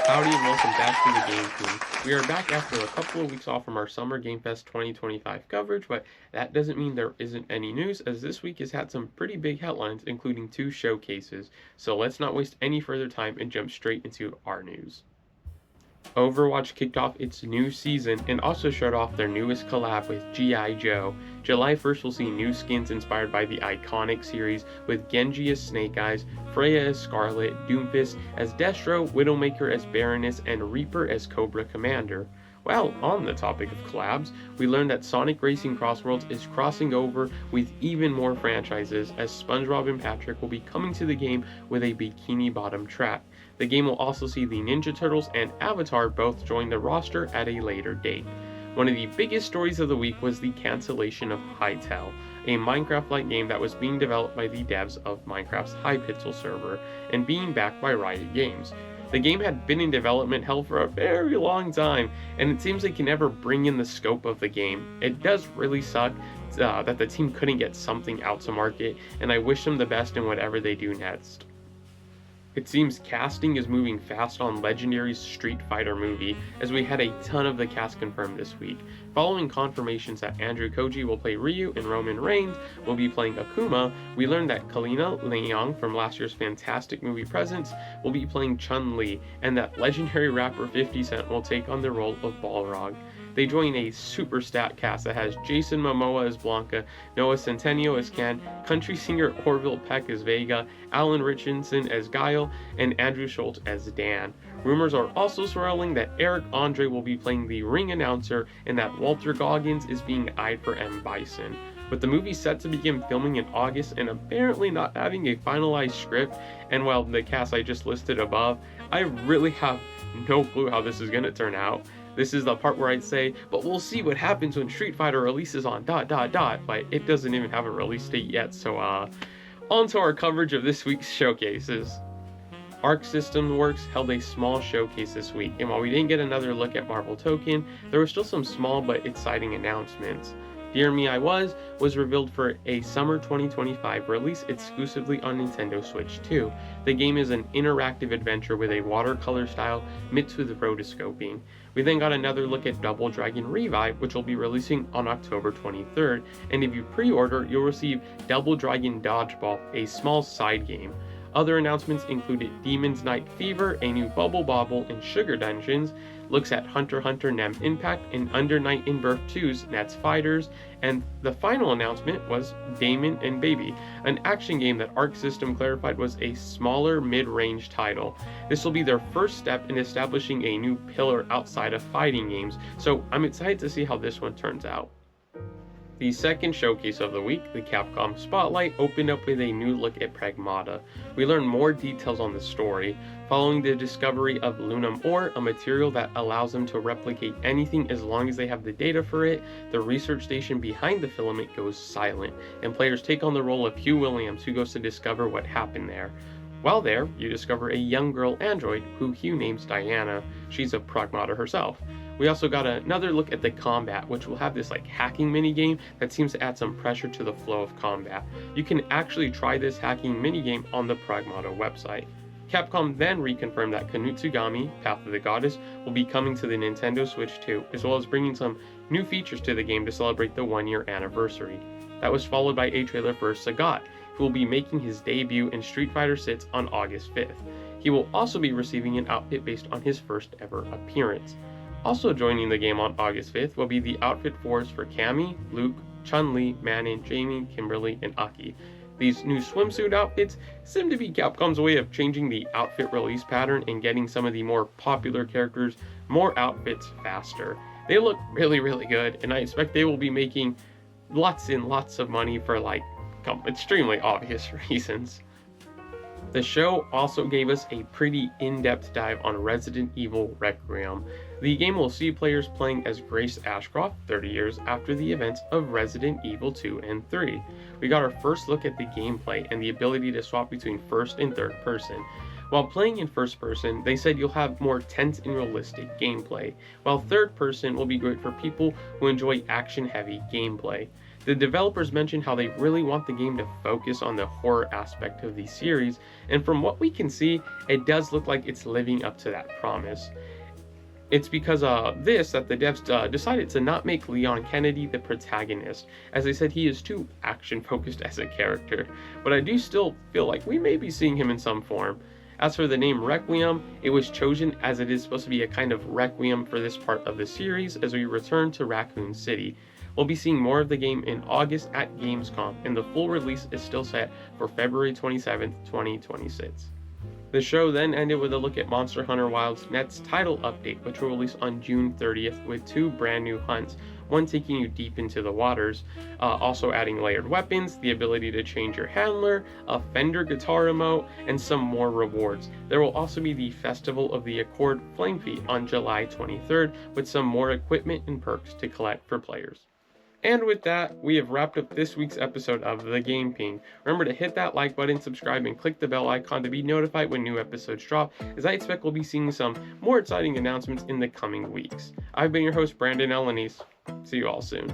Howdy and welcome back to the Game Team. We are back after a couple of weeks off from our Summer Game Fest 2025 coverage, but that doesn't mean there isn't any news, as this week has had some pretty big headlines, including 2 showcases. So let's not waste any further time and jump straight into our news. Overwatch kicked off its new season and also showed off their newest collab with G.I. Joe. July 1st will see new skins inspired by the iconic series, with Genji as Snake Eyes, Freya as Scarlet, Doomfist as Destro, Widowmaker as Baroness, and Reaper as Cobra Commander. Well, on the topic of collabs, we learned that Sonic Racing Crossworlds is crossing over with even more franchises, as SpongeBob and Patrick will be coming to the game with a Bikini Bottom track. The game will also see the Ninja Turtles and Avatar both join the roster at a later date. One of the biggest stories of the week was the cancellation of Hytale, a Minecraft-like game that was being developed by the devs of Minecraft's Hypixel server and being backed by Riot Games. The game had been in development hell for a very long time, and it seems they can never bring in the scope of the game. It does really suck that the team couldn't get something out to market, and I wish them the best in whatever they do next. It seems casting is moving fast on Legendary's Street Fighter movie, as we had a ton of the cast confirmed this week. Following confirmations that Andrew Koji will play Ryu and Roman Reigns will be playing Akuma, we learned that Kalina Leong from last year's fantastic movie Presents will be playing Chun-Li, and that legendary rapper 50 Cent will take on the role of Balrog. They join a super stat cast that has Jason Momoa as Blanca, Noah Centineo as Ken, country singer Orville Peck as Vega, Alan Richardson as Guile, and Andrew Schultz as Dan. Rumors are also swirling that Eric Andre will be playing the ring announcer and that Walter Goggins is being eyed for M. Bison. With the movie set to begin filming in August and apparently not having a finalized script, and well, the cast I just listed above, I really have no clue how this is going to turn out. This is the part where I'd say, but we'll see what happens when Street Fighter releases on ... but it doesn't even have a release date yet, so on to our coverage of this week's showcases. Arc System Works held a small showcase this week, and while we didn't get another look at Marvel Token, there were still some small but exciting announcements. Dear Me I Was revealed for a summer 2025 release exclusively on Nintendo Switch 2. The game is an interactive adventure with a watercolor style mixed with rotoscoping. We then got another look at Double Dragon Revive, which will be releasing on October 23rd, and if you pre-order, you'll receive Double Dragon Dodgeball, a small side game. Other announcements included Demon's Night Fever, a new Bubble Bobble and Sugar Dungeons, looks at Hunter x Hunter Nem Impact and Under Night in Birth 2's Nets Fighters, and the final announcement was Damon and Baby, an action game that Arc System clarified was a smaller mid-range title. This will be their first step in establishing a new pillar outside of fighting games, so I'm excited to see how this one turns out. The second showcase of the week, the Capcom Spotlight, opened up with a new look at Pragmata. We learned more details on the story, following the discovery of Lunam Ore, a material that allows them to replicate anything as long as they have the data for it. The research station behind the filament goes silent, and players take on the role of Hugh Williams, who goes to discover what happened there. While there, you discover a young girl android who Hugh names Diana. She's a Pragmata herself. We also got another look at the combat, which will have this hacking minigame that seems to add some pressure to the flow of combat. You can actually try this hacking minigame on the Pragmata website. Capcom then reconfirmed that Kanutsugami, Path of the Goddess, will be coming to the Nintendo Switch 2, as well as bringing some new features to the game to celebrate the 1-year anniversary. That was followed by a trailer for Sagat, who will be making his debut in Street Fighter VI on August 5th. He will also be receiving an outfit based on his first ever appearance. Also joining the game on August 5th will be the outfit fours for Cammy, Luke, Chun-Li, Manon, Jamie, Kimberly, and Aki. These new swimsuit outfits seem to be Capcom's way of changing the outfit release pattern and getting some of the more popular characters more outfits faster. They look really good, and I expect they will be making lots and lots of money for extremely obvious reasons. The show also gave us a pretty in-depth dive on Resident Evil Requiem. The game will see players playing as Grace Ashcroft 30 years after the events of Resident Evil 2 and 3. We got our first look at the gameplay and the ability to swap between first and third person. While playing in first person, they said you'll have more tense and realistic gameplay, while third person will be great for people who enjoy action-heavy gameplay. The developers mentioned how they really want the game to focus on the horror aspect of the series, and from what we can see, it does look like it's living up to that promise. It's because of this that the devs decided to not make Leon Kennedy the protagonist, as they said he is too action-focused as a character, but I do still feel like we may be seeing him in some form. As for the name Requiem, it was chosen as it is supposed to be a kind of requiem for this part of the series as we return to Raccoon City. We'll be seeing more of the game in August at Gamescom, and the full release is still set for February 27th, 2026. The show then ended with a look at Monster Hunter Wilds Net's title update, which will release on June 30th with 2 brand new hunts, one taking you deep into the waters, also adding layered weapons, the ability to change your handler, a Fender guitar remote, and some more rewards. There will also be the Festival of the Accord Flame Feet on July 23rd with some more equipment and perks to collect for players. And with that, we have wrapped up this week's episode of The Game Ping. Remember to hit that like button, subscribe, and click the bell icon to be notified when new episodes drop, as I expect we'll be seeing some more exciting announcements in the coming weeks. I've been your host, Brandon Elanese. See you all soon.